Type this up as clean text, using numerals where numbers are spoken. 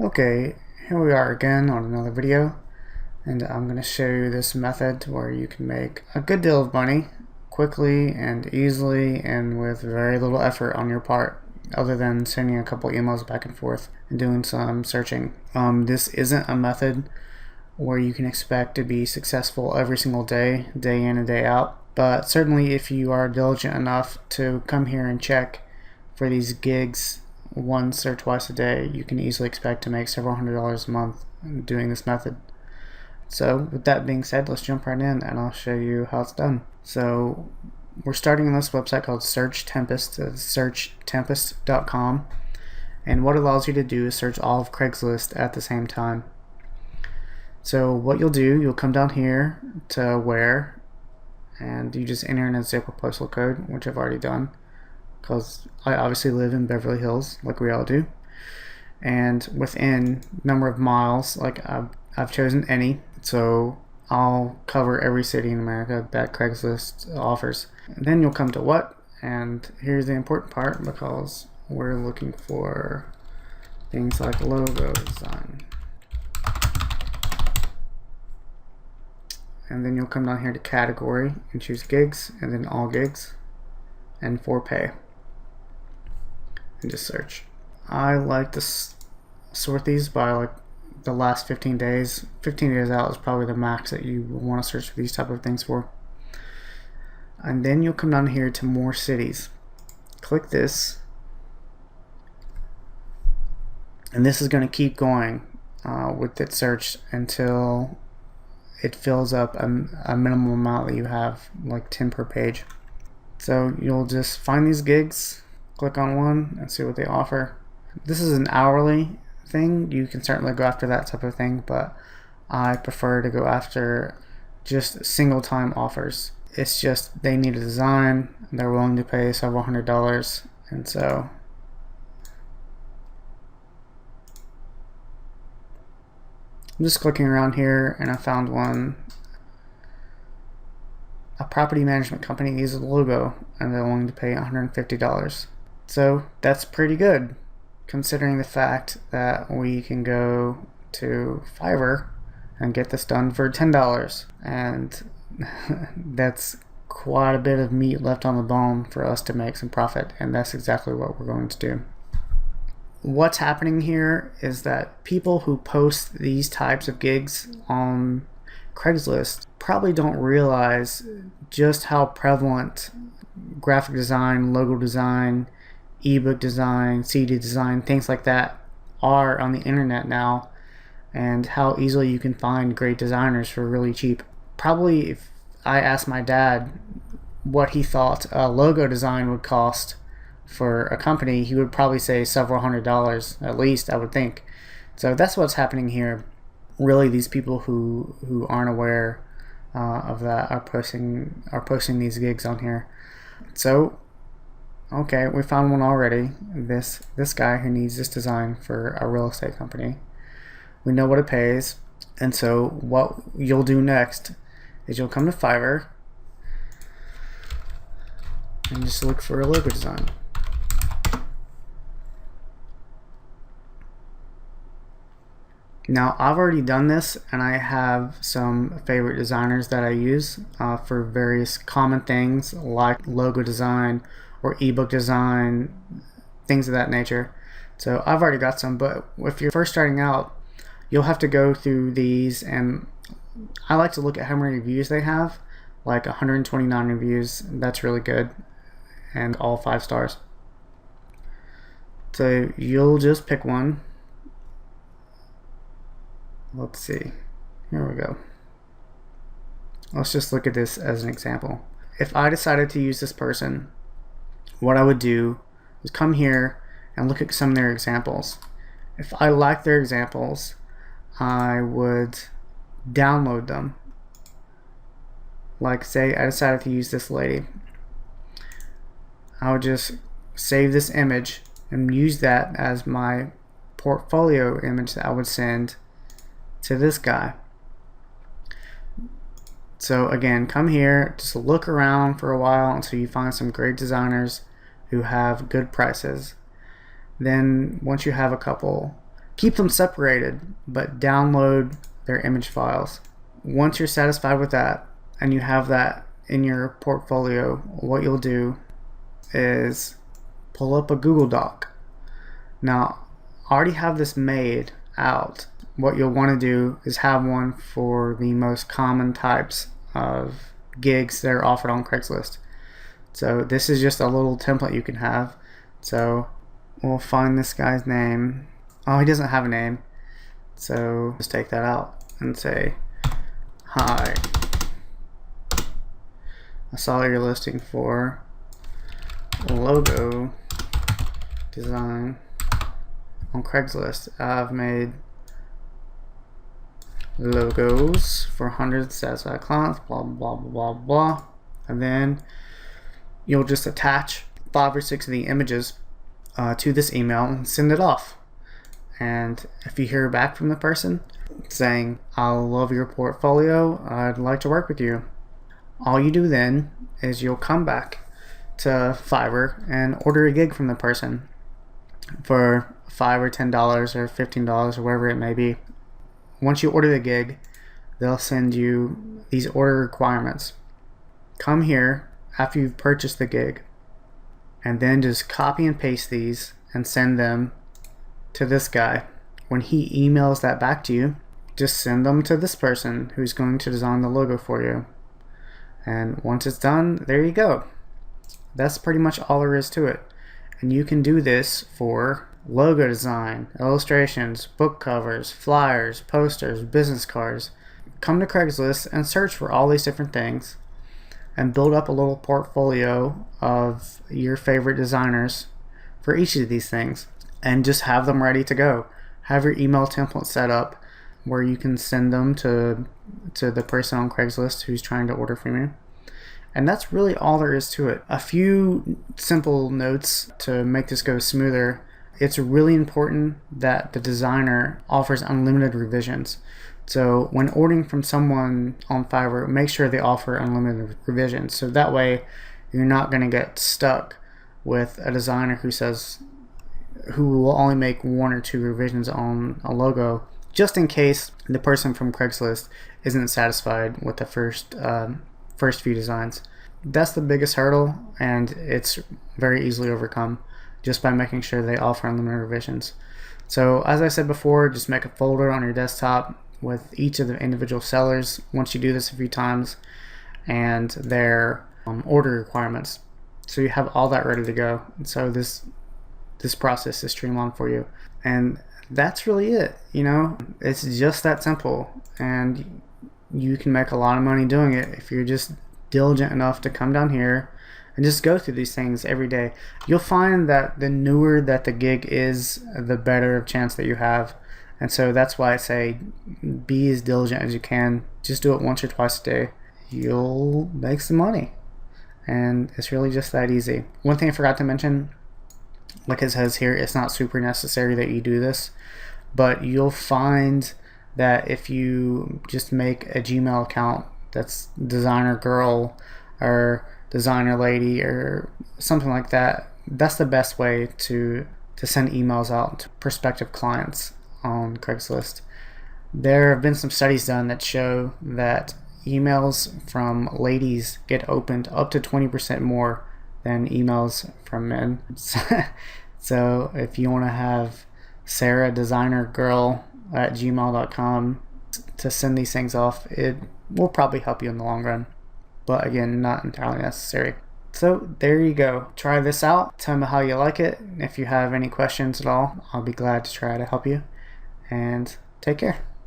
Okay, here we are again on another video, and I'm going to show you this method where you can make a good deal of money quickly and easily and with very little effort on your part, other than sending a couple emails back and forth and doing some searching. This isn't a method where you can expect to be successful every single day, day in and day out, but certainly if you are diligent enough to come here and check for these gigs once or twice a day, you can easily expect to make several $100s a month doing this method. So with that being said, let's jump right in and I'll show you how it's done. So we're starting on this website called Search Tempest, searchtempest.com, and what it allows you to do is search all of Craigslist at the same time. So what you'll do, you'll come down here to where, and you just enter in a zip or postal code, which I've already done, because I obviously live in Beverly Hills, like we all do. And within number of miles, like I've chosen any, so I'll cover every city in America that Craigslist offers. And then you'll come to what, and here's the important part, because we're looking for things like logo design. And then you'll come down here to category and choose gigs, and then all gigs, and for pay, and just search. I like to sort these by like the last 15 days. 15 days out is probably the max that you want to search for these type of things for. And then you'll come down here to more cities. Click this, and this is going to keep going with its search until it fills up a minimum amount that you have, like 10 per page. So you'll just find these gigs, click on one, and see what they offer. This is an hourly thing. You can certainly go after that type of thing, but I prefer to go after just single time offers. It's just they need a design, they're willing to pay several $100s, and so I'm just clicking around here and I found one. A property management company needs a logo and they're willing to pay $150. So that's pretty good, considering the fact that we can go to Fiverr and get this done for $10, and that's quite a bit of meat left on the bone for us to make some profit, and that's exactly what we're going to do. What's happening here is that people who post these types of gigs on Craigslist probably don't realize just how prevalent graphic design, logo design, ebook design, CD design, things like that are on the internet now, and how easily you can find great designers for really cheap. Probably if I asked my dad what he thought a logo design would cost for a company, he would probably say several $100s at least, I would think. So that's what's happening here. Really, these people who aren't aware of that are posting these gigs on here. So okay, we found one already. This guy who needs this design for a real estate company. We know what it pays, and so what you'll do next is you'll come to Fiverr and just look for a logo design. Now I've already done this, and I have some favorite designers that I use for various common things like logo design or ebook design, things of that nature. So I've already got some, but if you're first starting out, you'll have to go through these, and I like to look at how many reviews they have, like 129 reviews. That's really good, and all 5 stars. So you'll just pick one. Let's see, here we go. Let's just look at this as an example. If I decided to use this person, what I would do is come here and look at some of their examples. If I like their examples, I would download them. Like say I decided to use this lady, I would just save this image and use that as my portfolio image that I would send to this guy. So again, come here, just look around for a while until you find some great designers who have good prices. Then once you have a couple, Keep them separated, but download their image files. Once you're satisfied with that and you have that in your portfolio, what you'll do is pull up a Google Doc. Now, I already have this made out. What you'll want to do is have one for the most common types of gigs that are offered on Craigslist. So this is just a little template you can have. So we'll find this guy's name. Oh, he doesn't have a name. So just take that out and say, hi, I saw you're listing for logo design on Craigslist. I've made logos for hundreds of satisfied clients, blah blah blah blah blah. And then you'll just attach 5 or 6 of the images to this email and send it off. And if you hear back from the person saying, I love your portfolio, I'd like to work with you, all you do then is you'll come back to Fiverr and order a gig from the person for $5 or $10 or $15 or whatever it may be. Once you order the gig, they'll send you these order requirements. Come here after you've purchased the gig and then just copy and paste these and send them to this guy. When he emails that back to you, just send them to this person who's going to design the logo for you. And once it's done, there you go. That's pretty much all there is to it. And you can do this for logo design, illustrations, book covers, flyers, posters, business cards. Come to Craigslist and search for all these different things and build up a little portfolio of your favorite designers for each of these things and just have them ready to go. Have your email template set up where you can send them to the person on Craigslist who's trying to order from you. And that's really all there is to it. A few simple notes to make this go smoother. It's really important that the designer offers unlimited revisions. So when ordering from someone on Fiverr, make sure they offer unlimited revisions. So that way you're not going to get stuck with a designer who will only make 1 or 2 revisions on a logo, just in case the person from Craigslist isn't satisfied with the first few designs. That's the biggest hurdle, and it's very easily overcome just by making sure they offer unlimited revisions. So as I said before, just make a folder on your desktop with each of the individual sellers once you do this a few times and their order requirements. So you have all that ready to go. And so this process is streamlined for you. And that's really it. It's just that simple. And you can make a lot of money doing it if you're just diligent enough to come down here and just go through these things every day. You'll find that the newer that the gig is, the better of chance that you have. And so that's why I say be as diligent as you can. Just do it once or twice a day. You'll make some money. And it's really just that easy. One thing I forgot to mention, like it says here, it's not super necessary that you do this, but you'll find that if you just make a Gmail account that's designer girl or designer lady or something like that, that's the best way to send emails out to prospective clients on Craigslist. There have been some studies done that show that emails from ladies get opened up to 20% more than emails from men. So if you want to have Sarah designer girl at gmail.com to send these things off, it will probably help you in the long run, but again, not entirely necessary. So there you go. Try this out. Tell me how you like it. If you have any questions at all, I'll be glad to try to help you. And take care.